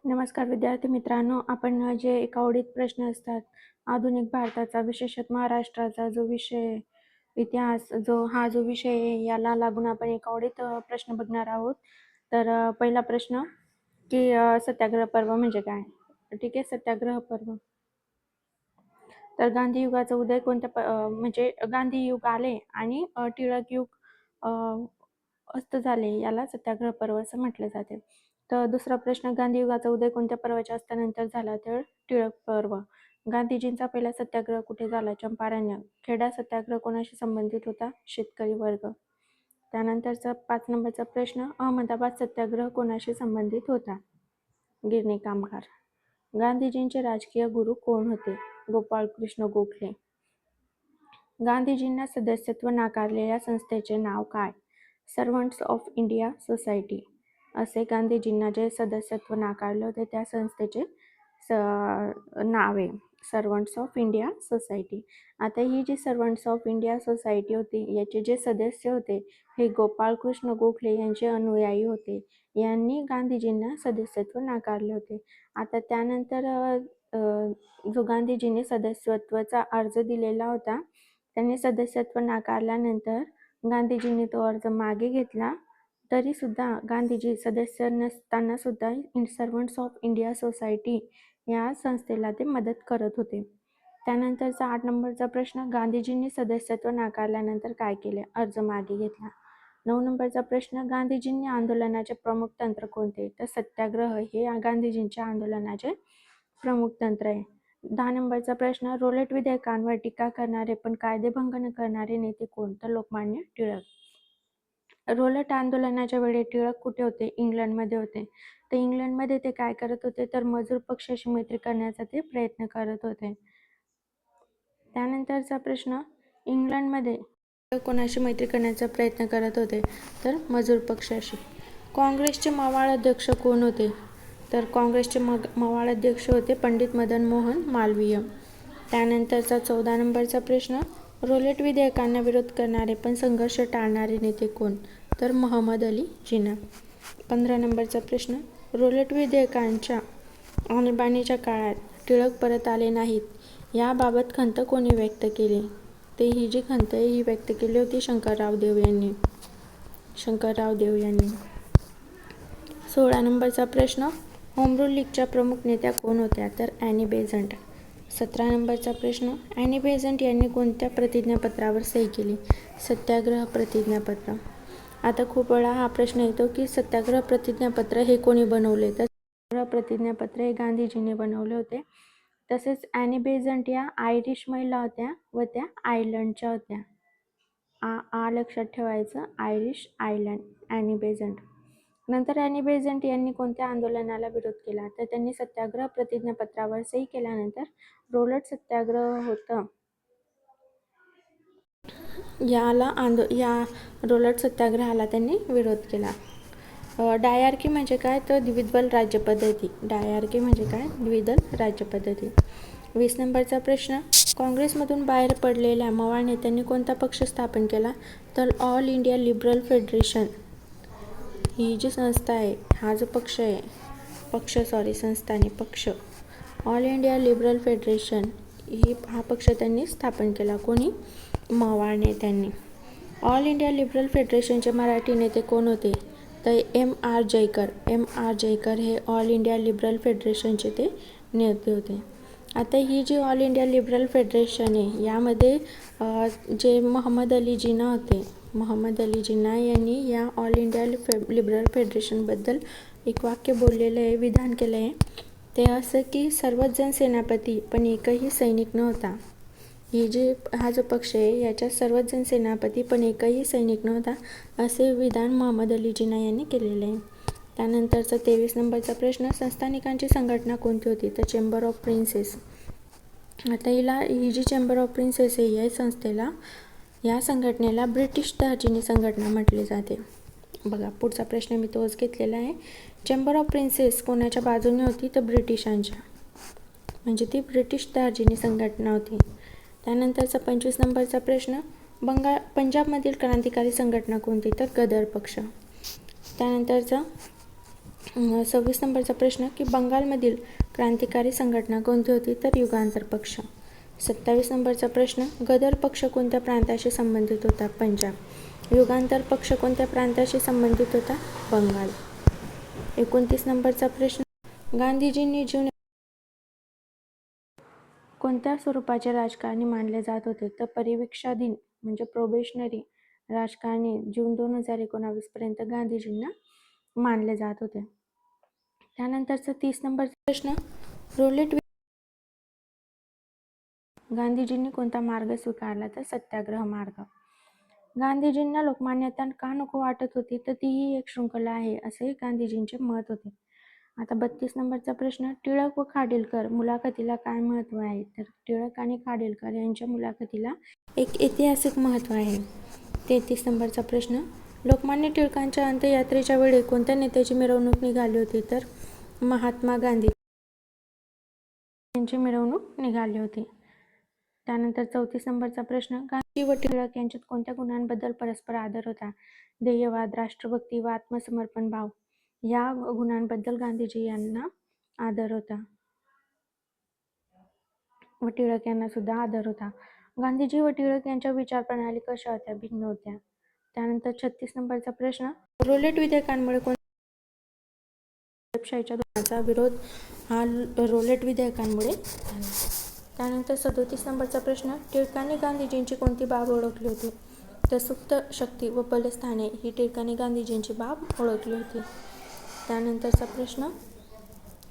नमस्कार विद्यार्थी मित्रांनो, आपण जे एका ओळीत प्रश्न असतात, आधुनिक भारताचा विशेषत महाराष्ट्राचा जो विषय इतिहास जो विषय आहे, याला लागून आपण एका ओळीत प्रश्न बघणार आहोत. तर पहिला प्रश्न की सत्याग्रह पर्व म्हणजे काय? ठीक आहे, सत्याग्रह पर्व. तर गांधी युगाचा उदय म्हणजे गांधी युग आले आणि टिळक युग अ, अस्त झाले, याला सत्याग्रह पर्व असं म्हटले जाते. तर दुसरा प्रश्न, गांधी युगाचा उदय कोणत्या पर्वाच्या अस्तानंतर झाला? तर टिळक पर्व. गांधीजींचा पहिला सत्याग्रह कुठे झाला? चंपारण्य. खेडा सत्याग्रह कोणाशी संबंधित होता? शेतकरी वर्ग. त्यानंतरचा 5 नंबरचा प्रश्न, अहमदाबाद सत्याग्रह कोणाशी संबंधित होता? गिरणी कामगार. गांधीजींचे राजकीय गुरु कोण होते? गोपाळकृष्ण गोखले. गांधीजींना सदस्यत्व नाकारलेल्या संस्थेचे नाव काय? सर्वंट्स ऑफ इंडिया सोसायटी असे गांधीजींना जे सदस्यत्व नाकारले होते त्या संस्थेचे नाव आहे सर्वंट्स ऑफ इंडिया सोसायटी. आता ही जी सर्वंट्स ऑफ इंडिया सोसायटी होती, याचे जे सदस्य होते हे गोपाळकृष्ण गोखले यांचे अनुयायी होते. यांनी गांधीजींना सदस्यत्व नाकारले होते. आता त्यानंतर जो गांधीजींनी सदस्यत्वाचा अर्ज दिलेला होता, त्यांनी सदस्यत्व नाकारल्यानंतर गांधीजींनी तो अर्ज मागे घेतला. तरी सुद्धा गांधीजी सदस्य नसताना सुद्धा सर्वंट्स ऑफ इंडिया सोसायटी या संस्थेला ते मदत करत होते. त्यानंतरचा 8 नंबरचा प्रश्न, गांधीजींनी सदस्यत्व नाकारल्यानंतर काय केले? अर्ज मागे घेतला. 9 नंबरचा प्रश्न, गांधीजींनी आंदोलनाचे प्रमुख तंत्र कोणते? तर सत्याग्रह हे गांधीजींच्या आंदोलनाचे प्रमुख तंत्र आहे. 10 नंबरचा प्रश्न, रोलेट विधेयकांवर टीका करणारे पण कायदेभंग न करणारे नेते कोण? तर लोकमान्य टिळक. रोलेट आंदोलनाच्या वेळी टिळक कुठे होते? इंग्लंडमध्ये होते. तर इंग्लंडमध्ये ते काय करत होते? तर मजूर पक्षाशी मैत्री करण्याचा ते प्रयत्न करत होते. त्यानंतरचा प्रश्न, इंग्लंडमध्ये कोणाशी मैत्री करण्याचा प्रयत्न करत होते? तर मजूर पक्षाशी. काँग्रेसचे मवाळ अध्यक्ष कोण होते? तर काँग्रेसचे मवाळ अध्यक्ष होते पंडित मदन मोहन मालवीय. त्यानंतरचा 14 नंबरचा प्रश्न, रोलेट विधेयकांना विरोध करणारे पण संघर्ष टाळणारे नेते कोण? तर मोहम्मद अली जिना. 15 नंबरचा प्रश्न, रोलेट विधेयकांच्या आणीबाणीच्या काळात टिळक परत आले नाहीत, याबाबत खंत कोणी व्यक्त केली? ते ही जी खंत आहे ही व्यक्त केली होती शंकरराव देव यांनी. 16 नंबरचा प्रश्न, होम रूल लीगच्या प्रमुख नेत्या कोण होत्या? तर ॲनी बेझंट. 17 नंबरचा प्रश्न, ॲनी बेझंट यांनी कोणत्या प्रतिज्ञापत्रावर सही केली? सत्याग्रह प्रतिज्ञापत्र. आता खूप वेळा हा प्रश्न येतो की सत्याग्रह प्रतिज्ञापत्र हे कोणी बनवले? तर सत्याग्रह प्रतिज्ञापत्र हे गांधीजींनी बनवले होते. तसेच ॲनी बेझंट या आयरिश महिला होत्या व त्या आयर्लंडच्या होत्या. आ लक्षात ठेवायचं, आयरिश, आयर्लंड. Annie Besant. नंतर ॲनी बेझंट यांनी कोणत्या आंदोलनाला विरोध केला? तर त्यांनी सत्याग्रह प्रतिज्ञापत्रावर सही केल्यानंतर रोलेट सत्याग्रह होतं, या रोलेट सत्याग्रहाला त्यांनी विरोध केला. डायआर्की म्हणजे काय? तर द्विदल राज्यपद्धती. डायआर्की म्हणजे काय? द्विदल राज्यपद्धती. 20 नंबरचा प्रश्न, काँग्रेसमधून बाहेर पडलेल्या मवाळ नेत्यांनी कोणता पक्ष स्थापन केला? तर ऑल इंडिया लिबरल फेडरेशन ही जी संस्था आहे, हा जो पक्ष आहे, संस्था नाही, पक्ष, ऑल इंडिया लिबरल फेडरेशन हा पक्ष त्यांनी स्थापन केला. कोणी? मवाळ नेत्यांनी. ऑल इंडिया लिबरल फेडरेशनचे मराठी नेते कोण होते? तर M.R. जयकर. M.R. जयकर हे ऑल इंडिया लिबरल फेडरेशनचे ते नेते होते. आता ही जी ऑल इंडिया लिबरल फेडरेशन आहे, यामध्ये जे मोहम्मद अली जिना होते, मोहम्मद अली जिना यांनी या ऑल इंडिया लिबरल फेडरेशनबद्दल एक वाक्य बोललेलं आहे, विधान केलं आहे. ते असं की सर्वच जण सेनापती पण एकही सैनिक नव्हता. हा जो पक्ष आहे याच्यात सर्वच जण सेनापती पण एकही सैनिक नव्हता, असे विधान मोहम्मद अली जिना यांनी केलेले आहे. त्यानंतरचा 23 नंबरचा प्रश्न, संस्थानिकांची संघटना कोणती होती? तर चेंबर ऑफ प्रिन्सेस. आता ही जी चेंबर ऑफ प्रिन्सेस आहे, या संघटनेला ब्रिटिश तर्जिनी संघटना म्हटले जाते. बघा, पुढचा प्रश्न मी तोच घेतलेला आहे. चेंबर ऑफ प्रिन्सेस कोणाच्या बाजूने होती? तर ब्रिटिशांच्या, म्हणजे ती ब्रिटिश तर्जिनी संघटना होती. त्यानंतरचा 25 नंबरचा प्रश्न, पंजाबमधील क्रांतिकारी संघटना कोणती? तर गदर पक्ष. त्यानंतरचा 26 नंबरचा प्रश्न की बंगालमधील क्रांतिकारी संघटना कोणती होती? तर युगांतर पक्ष. 27 नंबरचा प्रश्न गदर पक्ष कोणत्या प्रांताशी संबंधित होता? पंजाब. युगांतर पक्ष कोणत्या प्रांताशी संबंधित होता? बंगाल. 29 नंबरचा प्रश्न गांधीजींनी जून कोणत्या स्वरूपाचे राजकारणी मानले जात होते? तर परिवीक्षाधीन म्हणजे प्रोबेशनरी राजकारणी जून 2019 पर्यंत गांधीजींना मानले जात होते. त्यानंतरचा 30 नंबरचा प्रश्न रोलेट गांधीजींनी कोणता मार्ग स्वीकारला? तर सत्याग्रह मार्ग. गांधीजींना लोकमान्यता का नको वाटत होती? तर तीही एक शृंखला आहे असे गांधीजींचे मत होते. आता 32 नंबरचा प्रश्न टिळक व खाडिलकर मुलाखतीला काय महत्त्व आहे? तर टिळक आणि खाडिलकर यांच्या मुलाखतीला एक ऐतिहासिक महत्त्व आहे. 33 नंबरचा प्रश्न लोकमान्य टिळकांच्या अंत्ययात्रेच्या वेळी कोणत्या नेत्याची मिरवणूक निघाली होती? तर महात्मा गांधी यांची मिरवणूक निघाली होती. त्यानंतर 34 नंबरचा प्रश्न गांधी व टिळक यांच्यात कोणत्या गुणांबद्दल परस्पर आदर होता? ध्येयवाद, राष्ट्रभक्ती व आत्मसमर्पण भाव या गुणांबद्दल गांधीजी यांना आदर होता व टिळक यांना सुद्धा आदर होता. गांधीजी व टिळक यांच्या विचारप्रणाली कशा होत्या? भिन्न होत्या. त्यानंतर 36 नंबरचा प्रश्न रोलेट विधेयकांमुळे लोकशाहीच्या धोरणाचा विरोध हा रोलेट विधेयकांमुळे झाला. त्यानंतर 37 नंबरचा प्रश्न टिळकांनी गांधीजींची कोणती बाब ओळखली होती? तर सुप्त शक्ती व बलस्थाने ही टिळकांनी गांधीजींची बाब ओळखली होती. त्यानंतरचा प्रश्न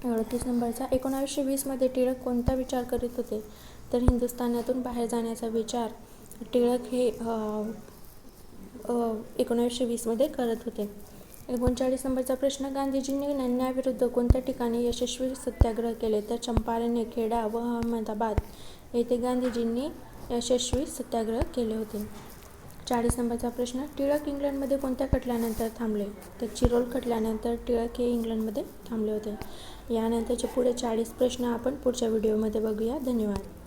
38 नंबरचा 1920 मध्ये टिळक कोणता विचार करीत होते? तर हिंदुस्थानातून बाहेर जाण्याचा विचार टिळक हे 1920 मध्ये करत होते. 39 नंबरचा प्रश्न गांधीजींनी अन्यायाविरुद्ध कोणत्या ठिकाणी यशस्वी सत्याग्रह केले? तर चंपारण्य, खेडा व अहमदाबाद येथे गांधीजींनी यशस्वी सत्याग्रह केले होते. 40 नंबरचा प्रश्न टिळक इंग्लंडमध्ये कोणत्या खटल्यानंतर थांबले? तर चिरोल खटल्यानंतर टिळक हे इंग्लंडमध्ये थांबले होते. यानंतरचे पुढे 40 प्रश्न आपण पुढच्या व्हिडिओमध्ये बघूया. धन्यवाद.